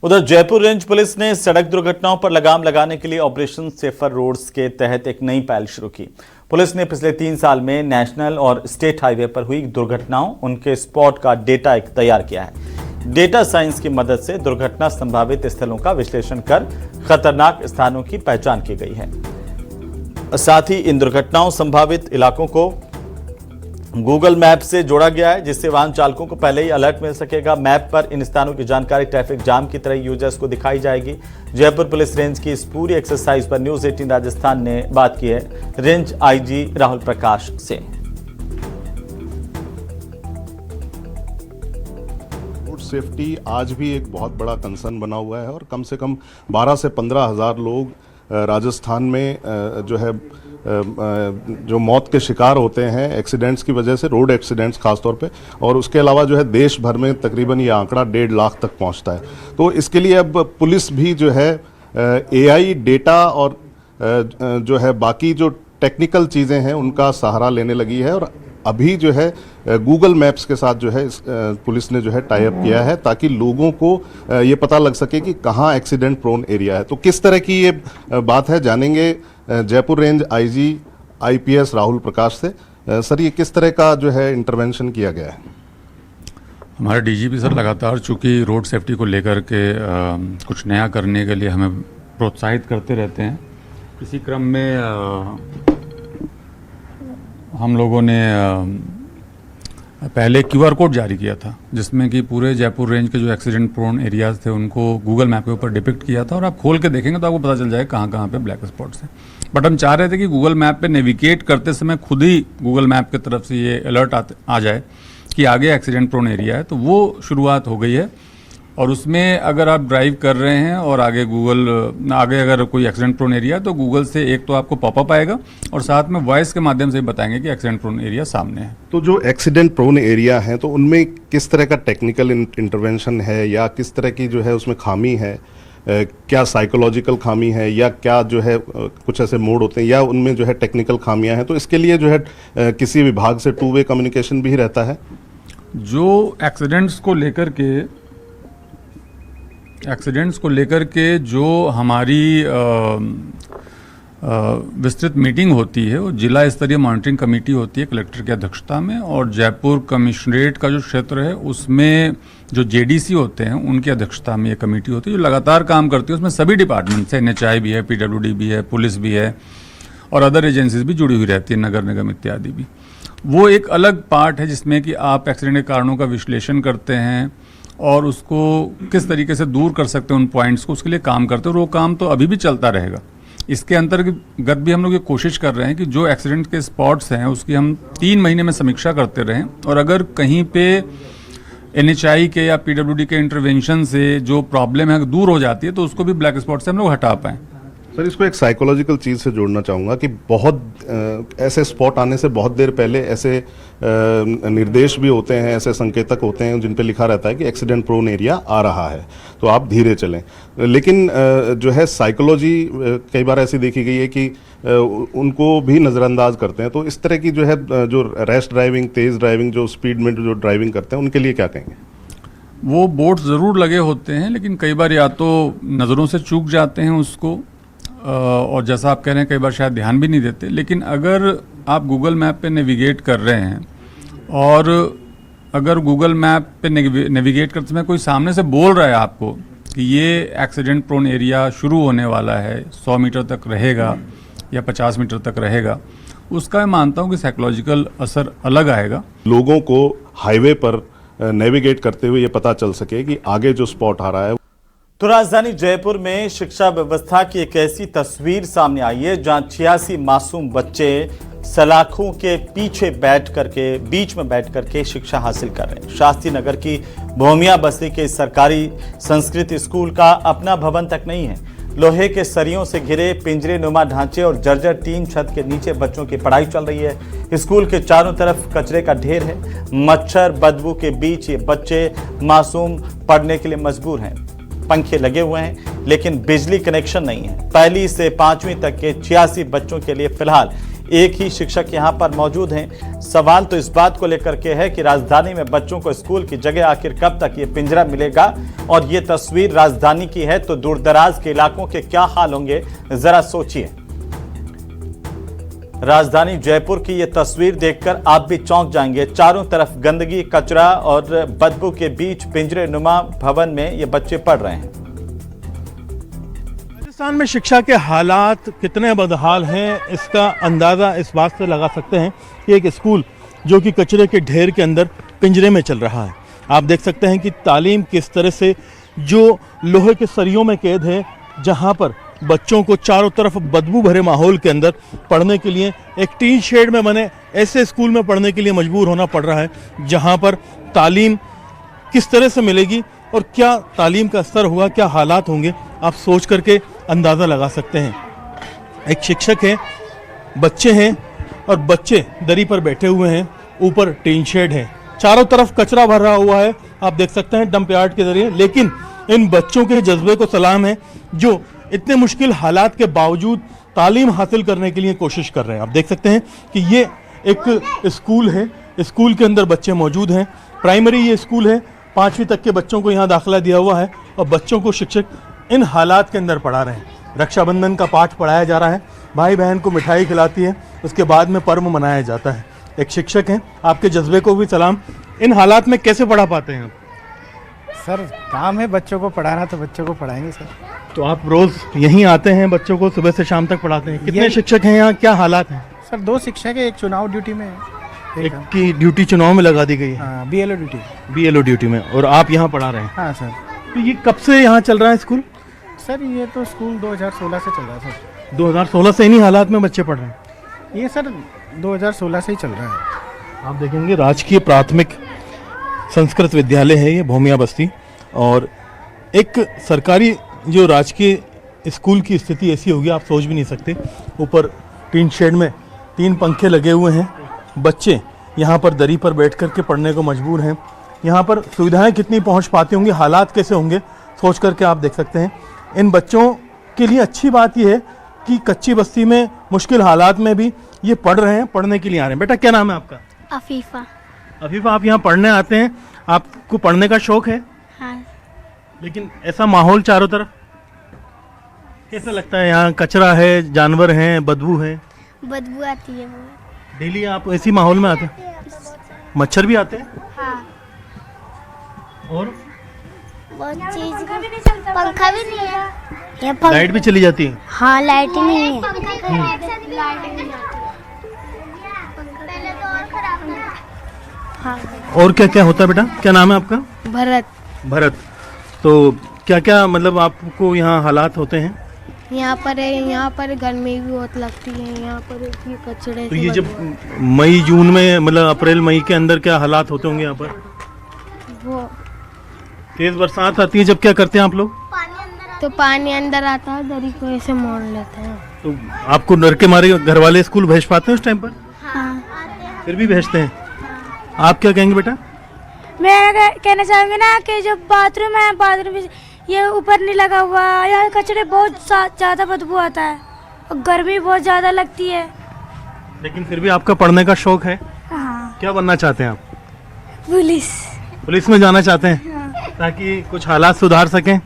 उधर Jaipur range police ने सड़क दुर्घटनाओं पर लगाम लगाने के लिए ऑपरेशन सेफर रोड्स के तहत एक नई पहल शुरू की। पुलिस ने पिछले 3 साल में नेशनल और स्टेट हाईवे पर हुई दुर्घटनाओं उनके स्पॉट का डेटा तैयार किया है। डेटा साइंस की मदद से दुर्घटना संभावित स्थलों का विश्लेषण कर खतरनाक स्थानों की पहचान की गई है। साथ ही इन दुर्घटनाओं संभावित इलाकों को गूगल मैप से जोड़ा गया है, जिससे वाहन चालकों को पहले ही अलर्ट मिल सकेगा। मैप पर इन स्थानों की जानकारी ट्रैफिक जाम की तरह यूजर्स को दिखाई जाएगी। जयपुर पुलिस रेंज की इस पूरी एक्सरसाइज पर न्यूज 18 राजस्थान ने बात की है रेंज आईजी राहुल प्रकाश से। रोड सेफ्टी आज भी एक बहुत बड़ा कंसर्न बना हुआ है और कम से कम 12 से 15 हज़ार लोग राजस्थान में जो मौत के शिकार होते हैं एक्सीडेंट्स की वजह से, रोड एक्सीडेंट्स खासतौर पे, और उसके अलावा जो है देश भर में तकरीबन ये आंकड़ा 1.5 लाख तक पहुंचता है। तो इसके लिए अब पुलिस भी जो है एआई डेटा और जो है बाकी जो टेक्निकल चीज़ें हैं उनका सहारा लेने लगी है। और अभी जो है गूगल मैप्स के साथ जो है पुलिस ने जो है टाई अप किया है ताकि लोगों को ये पता लग सके कि कहाँ एक्सीडेंट प्रोन एरिया है। तो किस तरह की ये बात है जानेंगे Jaipur range IG IPS Rahul Prakash से। सर, ये किस तरह का जो है इंटरवेंशन किया गया है? हमारे डीजीपी सर लगातार चूँकि रोड सेफ्टी को लेकर के कुछ नया करने के लिए हमें प्रोत्साहित करते रहते हैं। इसी क्रम में हम लोगों ने पहले क्यूआर कोड जारी किया था, जिसमें कि पूरे जयपुर रेंज के जो एक्सीडेंट प्रोन एरियाज थे उनको गूगल मैप के ऊपर डिपिक्ट किया था। और आप खोल के देखेंगे तो आपको पता चल जाएगा कहाँ कहाँ पे ब्लैक स्पॉट्स हैं। बट हम चाह रहे थे कि गूगल मैप पे नेविगेट करते समय खुद ही गूगल मैप की तरफ से ये अलर्ट आ जाए कि आगे एक्सीडेंट प्रोन एरिया है। तो वो शुरुआत हो गई है और उसमें अगर आप ड्राइव कर रहे हैं और आगे अगर कोई एक्सीडेंट प्रोन एरिया है तो गूगल से एक तो आपको पॉपअप आएगा और साथ में वॉइस के माध्यम से बताएंगे कि एक्सीडेंट प्रोन एरिया सामने है। तो जो एक्सीडेंट प्रोन एरिया है तो उनमें किस तरह का टेक्निकल इंटरवेंशन है या किस तरह की जो है उसमें खामी है? क्या साइकोलॉजिकल खामी है या क्या जो है कुछ ऐसे मोड होते हैं या उनमें जो है टेक्निकल खामियां हैं? तो इसके लिए जो है किसी विभाग से 2 वे कम्युनिकेशन भी रहता है। जो एक्सीडेंट्स को लेकर के जो हमारी विस्तृत मीटिंग होती है वो जिला स्तरीय मॉनिटरिंग कमेटी होती है कलेक्टर की अध्यक्षता में, और जयपुर कमिश्नरेट का जो क्षेत्र है उसमें जो जेडीसी होते हैं उनकी अध्यक्षता में ये कमेटी होती है जो लगातार काम करती है। उसमें सभी डिपार्टमेंट्स है, एनएचआई भी है, पीडब्ल्यूडी भी है, पुलिस भी है और अदर एजेंसीज भी जुड़ी हुई रहती है, नगर निगम इत्यादि भी। वो एक अलग पार्ट है जिसमें कि आप एक्सीडेंट के कारणों का विश्लेषण करते हैं और उसको किस तरीके से दूर कर सकते हैं उन पॉइंट्स को, उसके लिए काम करते हैं। और वो काम तो अभी भी चलता रहेगा। इसके अंतर्गत भी हम लोग ये कोशिश कर रहे हैं कि जो एक्सीडेंट के स्पॉट्स हैं उसकी हम 3 महीने में समीक्षा करते रहें और अगर कहीं पे एनएचआई के या पीडब्ल्यूडी के इंटरवेंशन से जो प्रॉब्लम है दूर हो जाती है तो उसको भी ब्लैक स्पॉट से हम लोग हटा पाएँ। सर, इसको एक साइकोलॉजिकल चीज़ से जोड़ना चाहूँगा कि बहुत ऐसे स्पॉट आने से बहुत देर पहले ऐसे निर्देश भी होते हैं, ऐसे संकेतक होते हैं जिन पे लिखा रहता है कि एक्सीडेंट प्रोन एरिया आ रहा है तो आप धीरे चलें। लेकिन जो है साइकोलॉजी कई बार ऐसी देखी गई है कि उनको भी नज़रअंदाज करते हैं। तो इस तरह की जो है जो रैश ड्राइविंग, तेज़ ड्राइविंग, जो स्पीड में जो ड्राइविंग करते हैं उनके लिए क्या कहेंगे? वो बोर्ड ज़रूर लगे होते हैं लेकिन कई बार या तो नज़रों से चूक जाते हैं उसको और जैसा आप कह रहे हैं कई बार शायद ध्यान भी नहीं देते। लेकिन अगर आप गूगल मैप पे नेविगेट कर रहे हैं और अगर गूगल मैप पे नेविगेट करते समय कोई सामने से बोल रहा है आपको कि ये एक्सीडेंट प्रोन एरिया शुरू होने वाला है, 100 मीटर तक रहेगा या 50 मीटर तक रहेगा, उसका मैं मानता हूँ कि साइकोलॉजिकल असर अलग आएगा। लोगों को हाईवे पर नेविगेट करते हुए ये पता चल सके कि आगे जो स्पॉट आ रहा है। तो राजधानी जयपुर में शिक्षा व्यवस्था की एक ऐसी तस्वीर सामने आई है जहां 86 मासूम बच्चे सलाखों के पीछे बीच में बैठ करके शिक्षा हासिल कर रहे हैं। शास्त्री नगर की भोमिया बस्ती के सरकारी संस्कृत स्कूल का अपना भवन तक नहीं है। लोहे के सरियों से घिरे पिंजरे नुमा ढांचे और जर्जर टीन छत के नीचे बच्चों की पढ़ाई चल रही है। स्कूल के चारों तरफ कचरे का ढेर है। मच्छर बदबू के बीच ये बच्चे मासूम पढ़ने के लिए मजबूर हैं। पंखे लगे हुए हैं लेकिन बिजली कनेक्शन नहीं है। 1ली से 5वीं तक के 86 बच्चों के लिए फिलहाल एक ही शिक्षक यहां पर मौजूद हैं। सवाल तो इस बात को लेकर के है कि राजधानी में बच्चों को स्कूल की जगह आखिर कब तक ये पिंजरा मिलेगा, और ये तस्वीर राजधानी की है तो दूरदराज के इलाकों के क्या हाल होंगे, जरा सोचिए। राजधानी जयपुर की ये तस्वीर देखकर आप भी चौंक जाएंगे। चारों तरफ गंदगी, कचरा और बदबू के बीच पिंजरे नुमा भवन में ये बच्चे पढ़ रहे हैं। राजस्थान में शिक्षा के हालात कितने बदहाल हैं, इसका अंदाज़ा इस बात से लगा सकते हैं कि एक स्कूल जो कि कचरे के ढेर के अंदर पिंजरे में चल रहा है। आप देख सकते हैं कि तालीम किस तरह से जो लोहे के सरियों में कैद है, जहां पर बच्चों को चारों तरफ बदबू भरे माहौल के अंदर पढ़ने के लिए एक टीन शेड में बने ऐसे स्कूल में पढ़ने के लिए मजबूर होना पड़ रहा है, जहां पर तालीम किस तरह से मिलेगी और क्या तालीम का स्तर हुआ, क्या हालात होंगे, आप सोच करके अंदाज़ा लगा सकते हैं। एक शिक्षक है, बच्चे हैं और बच्चे दरी पर बैठे हुए हैं, ऊपर टीन शेड है, चारों तरफ कचरा भरा हुआ है, आप देख सकते हैं डंप यार्ड के जरिए। लेकिन इन बच्चों के जज्बे को सलाम है जो इतने मुश्किल हालात के बावजूद तालीम हासिल करने के लिए कोशिश कर रहे हैं। आप देख सकते हैं कि ये एक स्कूल है, स्कूल के अंदर बच्चे मौजूद हैं। प्राइमरी ये स्कूल है, 5वीं तक के बच्चों को यहाँ दाखिला दिया हुआ है और बच्चों को शिक्षक इन हालात के अंदर पढ़ा रहे हैं। रक्षाबंधन का पाठ पढ़ाया जा रहा है, भाई बहन को मिठाई खिलाती है, उसके बाद में पर्व मनाया जाता है। एक शिक्षक हैं, आपके जज्बे को भी सलाम। इन हालात में कैसे पढ़ा पाते हैं आप? सर काम है बच्चों को पढ़ाना, तो बच्चों को पढ़ाएंगे सर। तो आप रोज यहीं आते हैं, बच्चों को सुबह से शाम तक पढ़ाते हैं? कितने शिक्षक हैं यहाँ, क्या हालात हैं? सर 2 शिक्षक है, एक चुनाव ड्यूटी में है, एक की ड्यूटी चुनाव में लगा दी गई है, हाँ BLO ड्यूटी। BLO ड्यूटी में, और आप यहाँ पढ़ा रहे हैं? हाँ सर। तो ये कब से यहाँ चल रहा है स्कूल? सर ये तो स्कूल 2016 से चल रहा है सर। 2016 से इन्हीं हालात में बच्चे पढ़ रहे हैं? ये सर 2016 से ही चल रहा है। आप देखेंगे राजकीय प्राथमिक संस्कृत विद्यालय है ये, भोमिया बस्ती, और एक सरकारी जो राजकीय स्कूल की स्थिति ऐसी होगी आप सोच भी नहीं सकते। ऊपर टीन शेड में 3 पंखे लगे हुए हैं, बच्चे यहाँ पर दरी पर बैठ कर के पढ़ने को मजबूर हैं। यहाँ पर सुविधाएं कितनी पहुँच पाती होंगी, हालात कैसे होंगे, सोच करके आप देख सकते हैं। इन बच्चों के लिए अच्छी बात यह है कि कच्ची बस्ती में मुश्किल हालात में भी ये पढ़ रहे हैं, पढ़ने के लिए आ रहे हैं। बेटा क्या नाम है आपका? अफीफा। अफीफा, आप यहाँ पढ़ने आते हैं, आपको पढ़ने का शौक है? हाँ। लेकिन ऐसा माहौल चारों तरफ कैसा लगता है? यहाँ कचरा है, जानवर हैं, बदबू है, बदबू आती है बहुत। डेली आप ऐसी माहौल में आते हैं? मच्छर भी आते हैं? हाँ। और बहुत चीज, पंखा भी नहीं है यहाँ, लाइट भी चली जाती है? हाँ लाइट ही नहीं है। हाँ। और क्या क्या होता है बेटा? क्या नाम है आपका? भरत। भरत। तो क्या क्या मतलब आपको यहाँ हालात होते हैं? यहाँ पर गर्मी भी बहुत लगती है, यहाँ पर ये कचड़े तो से ये जब बदबू। मई जून में मतलब अप्रैल मई के अंदर क्या हालात होते होंगे यहाँ पर? वो तेज बरसात आती है जब क्या करते हैं आप लोग? तो पानी अंदर आता है, दरी को ऐसे मोड़ लेते हैं। तो आपको डर के मारे घर वाले स्कूल भेज पाते हैं उस टाइम पर? हाँ। फिर भी भेजते हैं। आप क्या कहेंगे बेटा? मैं कहना चाहूँगी ना कि जो बाथरूम है, बाथरूम ये ऊपर नहीं लगा हुआ, यहाँ कचरे बहुत ज़्यादा बदबू आता है और गर्मी बहुत ज़्यादा लगती है। लेकिन फिर भी आपका पढ़ने का शौक है? हाँ। क्या बनना चाहते हैं आप? पुलिस। पुलिस में जाना चाहते हैं? हाँ। ताकि कुछ हालात सुधार सकें।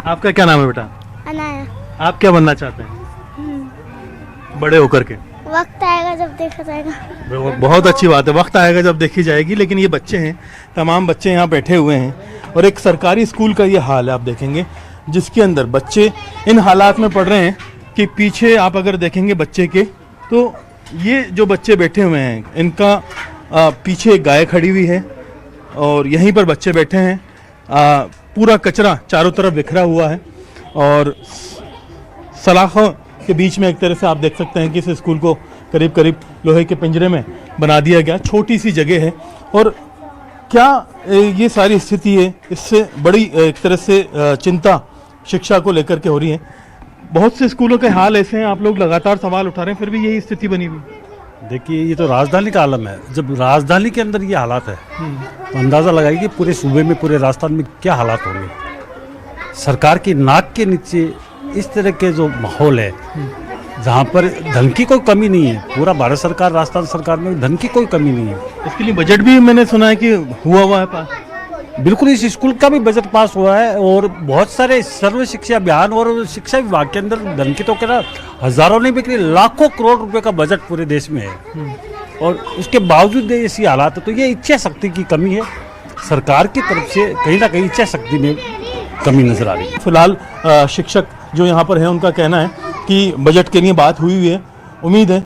आपका क्या नाम है बेटा? अनाया। आप क्या बनना चाहते हैं बड़े होकर के? वक्त आएगा जब देखा जाएगा। बहुत अच्छी बात है, वक्त आएगा जब देखी जाएगी। लेकिन ये बच्चे हैं, तमाम बच्चे यहाँ बैठे हुए हैं और एक सरकारी स्कूल का ये हाल है आप देखेंगे, जिसके अंदर बच्चे इन हालात में पढ़ रहे हैं कि पीछे आप अगर देखेंगे बच्चे के, तो ये जो बच्चे बैठे हुए हैं इनका पीछे एक गाय खड़ी हुई है और यहीं पर बच्चे बैठे हैं। पूरा कचरा चारों तरफ बिखरा हुआ है और सलाखों के बीच में एक तरह से आप देख सकते हैं कि इस स्कूल को करीब करीब लोहे के पिंजरे में बना दिया गया। छोटी सी जगह है और क्या ये सारी स्थिति है, इससे बड़ी एक तरह से चिंता शिक्षा को लेकर के हो रही है। बहुत से स्कूलों के हाल ऐसे हैं, आप लोग लगातार सवाल उठा रहे हैं, फिर भी यही स्थिति बनी हुई। देखिए ये तो राजधानी का आलम है। जब राजधानी के अंदर ये हालात है तो अंदाज़ा लगाइए कि पूरे सूबे में, पूरे राजस्थान में क्या हालात होंगे। सरकार की नाक के नीचे इस तरह के जो माहौल है जहाँ पर धन की कोई कमी नहीं है। पूरा भारत सरकार, राजस्थान सरकार में धन की कोई कमी नहीं है। इसके लिए बजट भी मैंने सुना है कि हुआ है पास। बिल्कुल, इस स्कूल का भी बजट पास हुआ है और बहुत सारे सर्व शिक्षा अभियान और शिक्षा विभाग के अंदर धन की तो क्या हजारों नहीं बिक्री, लाखों करोड़ रुपए का बजट पूरे देश में है और उसके बावजूद ऐसी हालात है। तो ये इच्छा शक्ति की कमी है, सरकार की तरफ से कहीं ना कहीं इच्छा शक्ति में कमी नजर आ रही है। फिलहाल शिक्षक जो यहाँ पर है उनका कहना है कि बजट के लिए बात हुई है। उम्मीद है